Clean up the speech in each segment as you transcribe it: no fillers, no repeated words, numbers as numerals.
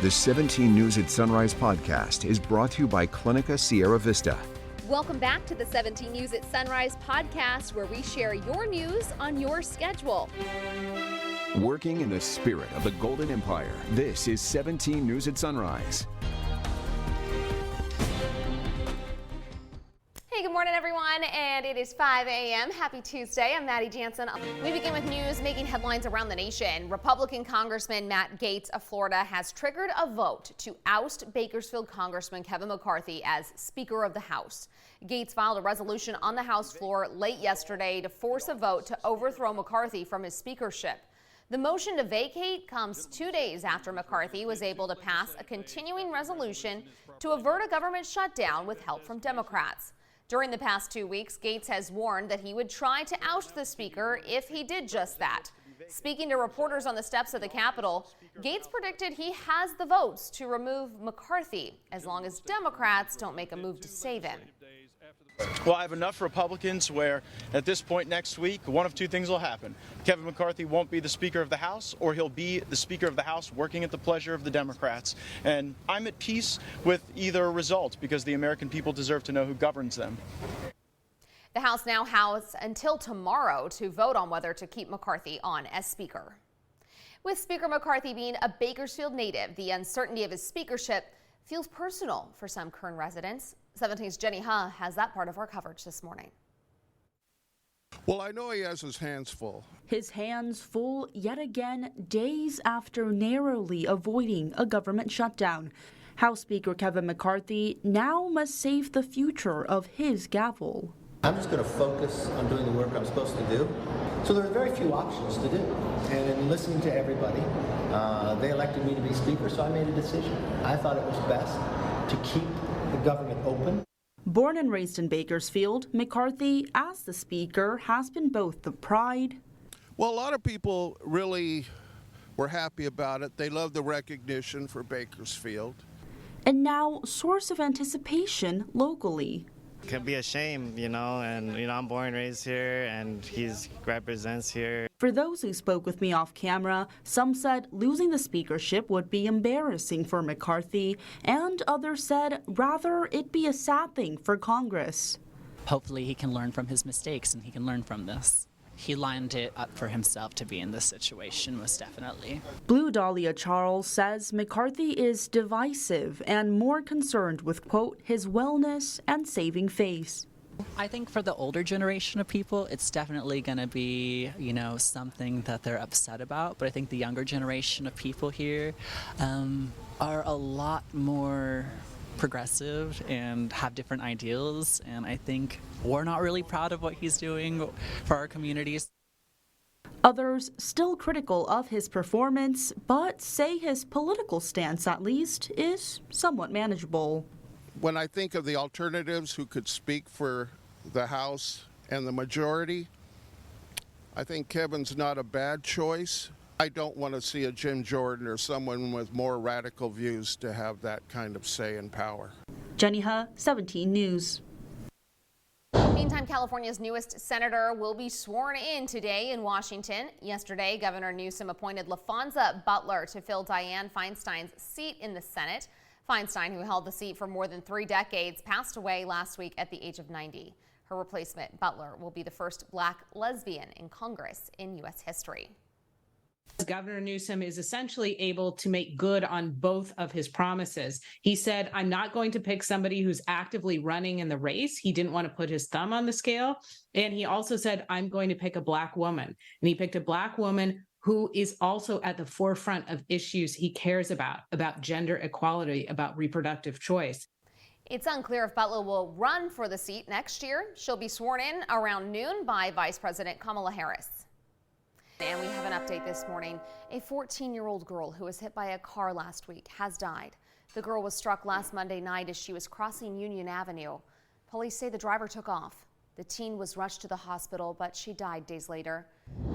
The 17 News at Sunrise podcast is brought to you by Clinica Sierra Vista. Welcome back to the 17 News at Sunrise podcast, where we share your news on your schedule. Working in the spirit of the Golden Empire, this is 17 News at Sunrise. Hey, good morning, everyone, and it is 5 a.m. Happy Tuesday. I'm Matt Gaetz. We begin with news making headlines around the nation. Republican Congressman Matt Gaetz of Florida has triggered a vote to oust Bakersfield Congressman Kevin McCarthy as Speaker of the House. Gaetz filed a resolution on the House floor late yesterday to force a vote to overthrow McCarthy from his speakership. The motion to vacate comes 2 days after McCarthy was able to pass a continuing resolution to avert a government shutdown with help from Democrats. During the past 2 weeks, Gaetz has warned that he would try to oust the speaker if he did just that. Speaking to reporters on the steps of the Capitol, Gaetz predicted he has the votes to remove McCarthy, as long as Democrats don't make a move to save him. Well, I have enough Republicans where at this point next week, one of two things will happen. Kevin McCarthy won't be the Speaker of the House, or he'll be the Speaker of the House working at the pleasure of the Democrats. And I'm at peace with either result because the American people deserve to know who governs them. The House now has until tomorrow to vote on whether to keep McCarthy on as Speaker. With Speaker McCarthy being a Bakersfield native, the uncertainty of his speakership feels personal for some Kern residents. 17's Jenny Huh has that part of our coverage this morning. Well, I know he has his hands full. His hands full yet again days after narrowly avoiding a government shutdown. House Speaker Kevin McCarthy now must save the future of his gavel. I'm just going to focus on doing the work I'm supposed to do. So there are very few options to do. And in listening to everybody, they elected me to be Speaker, so I made a decision. I thought it was best to keep the government open. Born and raised in Bakersfield, McCarthy, as the Speaker, has been both the pride. Well, a lot of people really were happy about it. They love the recognition for Bakersfield. And now, source of anticipation locally. It could be a shame, and I'm born and raised here, and he represents here. For those who spoke with me off camera, some said losing the speakership would be embarrassing for McCarthy, and others said rather it be a sad thing for Congress. Hopefully he can learn from his mistakes and he can learn from this. He lined it up for himself to be in this situation, most definitely. Blue Dahlia Charles says McCarthy is divisive and more concerned with, quote, his wellness and saving face. I think for the older generation of people, it's definitely going to be, something that they're upset about. But I think the younger generation of people here are a lot more progressive and have different ideals, and I think we're not really proud of what he's doing for our communities. Others still critical of his performance, but say his political stance, at least, is somewhat manageable. When I think of the alternatives who could speak for the House and the majority, I think Kevin's not a bad choice. I don't want to see a Jim Jordan or someone with more radical views to have that kind of say and power. Jenny Huh, 17 News. Meantime, California's newest senator will be sworn in today in Washington. Yesterday, Governor Newsom appointed LaFonza Butler to fill Dianne Feinstein's seat in the Senate. Feinstein, who held the seat for more than 3 decades, passed away last week at the age of 90. Her replacement, Butler, will be the first black lesbian in Congress in U.S. history. Governor Newsom is essentially able to make good on both of his promises. He said, I'm not going to pick somebody who's actively running in the race. He didn't want to put his thumb on the scale. And he also said, I'm going to pick a black woman. And he picked a black woman who is also at the forefront of issues he cares about gender equality, about reproductive choice. It's unclear if Butler will run for the seat next year. She'll be sworn in around noon by Vice President Kamala Harris. And we have an update this morning. A 14-year-old girl who was hit by a car last week has died. The girl was struck last Monday night as she was crossing Union Avenue. Police say the driver took off. The teen was rushed to the hospital, but she died days later.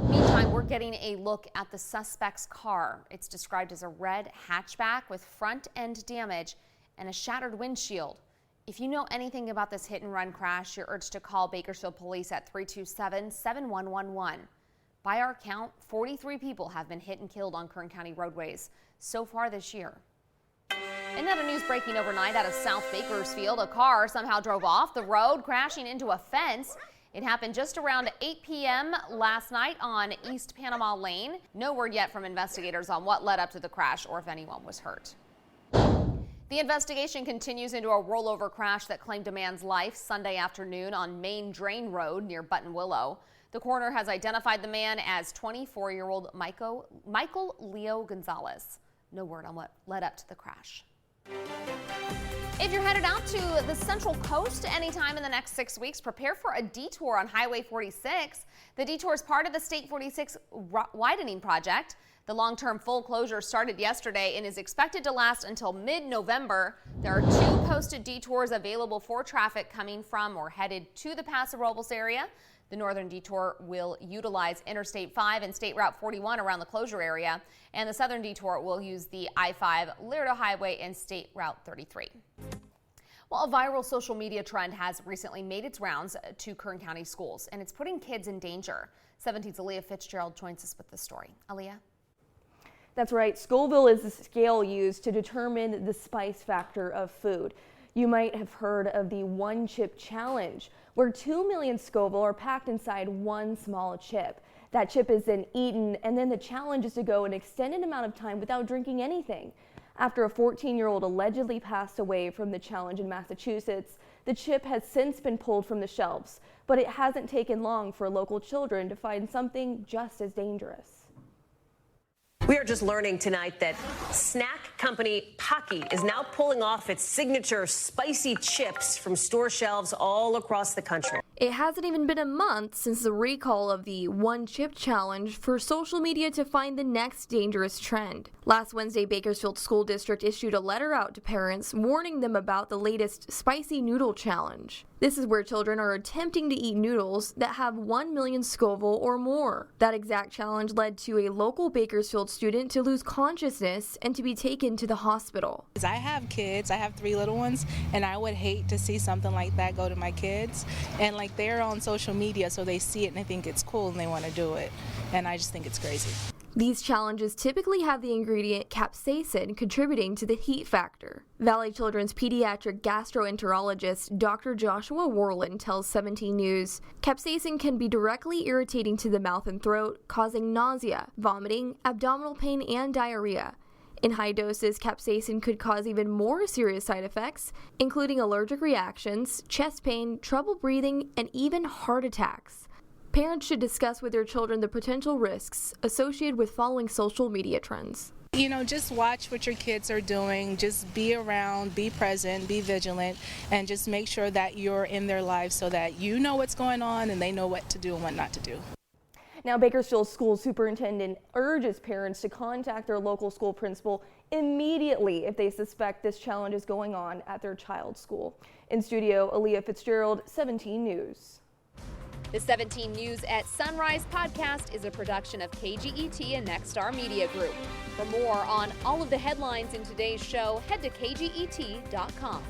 Meantime, we're getting a look at the suspect's car. It's described as a red hatchback with front end damage and a shattered windshield. If you know anything about this hit and run crash, you're urged to call Bakersfield Police at 327-7111. By our count, 43 people have been hit and killed on Kern County roadways so far this year. In other news breaking overnight out of South Bakersfield, a car somehow drove off the road, crashing into a fence. It happened just around 8 p.m. last night on East Panama Lane. No word yet from investigators on what led up to the crash or if anyone was hurt. The investigation continues into a rollover crash that claimed a man's life Sunday afternoon on Main Drain Road near Buttonwillow. The coroner has identified the man as 24-year-old Michael Leo Gonzalez. No word on what led up to the crash. If you're headed out to the Central Coast anytime in the next 6 weeks, prepare for a detour on Highway 46. The detour is part of the State 46 widening project. The long-term full closure started yesterday and is expected to last until mid-November. There are 2 posted detours available for traffic coming from or headed to the Paso Robles area. The northern detour will utilize Interstate 5 and State Route 41 around the closure area, and the southern detour will use the I-5, Laredo Highway, and State Route 33. Well, a viral social media trend has recently made its rounds to Kern County schools, and it's putting kids in danger. 17's Aaliyah Fitzgerald joins us with the story. Aaliyah? That's right. Scoville is the scale used to determine the spice factor of food. You might have heard of the one-chip challenge, where 2 million Scoville are packed inside one small chip. That chip is then eaten, and then the challenge is to go an extended amount of time without drinking anything. After a 14-year-old allegedly passed away from the challenge in Massachusetts, the chip has since been pulled from the shelves, but it hasn't taken long for local children to find something just as dangerous. We are just learning tonight that snack company Pocky is now pulling off its signature spicy chips from store shelves all across the country. It hasn't even been a month since the recall of the one chip challenge for social media to find the next dangerous trend. Last Wednesday, Bakersfield School District issued a letter out to parents warning them about the latest spicy noodle challenge. This is where children are attempting to eat noodles that have 1 million Scoville or more. That exact challenge led to a local Bakersfield student to lose consciousness and to be taken to the hospital. I have kids, I have 3 little ones, and I would hate to see something like that go to my kids. And like they're on social media, so they see it and they think it's cool and they want to do it. And I just think it's crazy. These challenges typically have the ingredient capsaicin contributing to the heat factor. Valley Children's pediatric gastroenterologist Dr. Joshua Warland tells 17 News, capsaicin can be directly irritating to the mouth and throat, causing nausea, vomiting, abdominal pain, and diarrhea. In high doses, capsaicin could cause even more serious side effects, including allergic reactions, chest pain, trouble breathing, and even heart attacks. Parents should discuss with their children the potential risks associated with following social media trends. You know, just watch what your kids are doing, just be around, be present, be vigilant, and just make sure that you're in their lives so that you know what's going on and they know what to do and what not to do. Now, Bakersfield School Superintendent urges parents to contact their local school principal immediately if they suspect this challenge is going on at their child's school. In studio, Aaliyah Fitzgerald, 17 News. The 17 News at Sunrise podcast is a production of KGET and Nexstar Media Group. For more on all of the headlines in today's show, head to kget.com.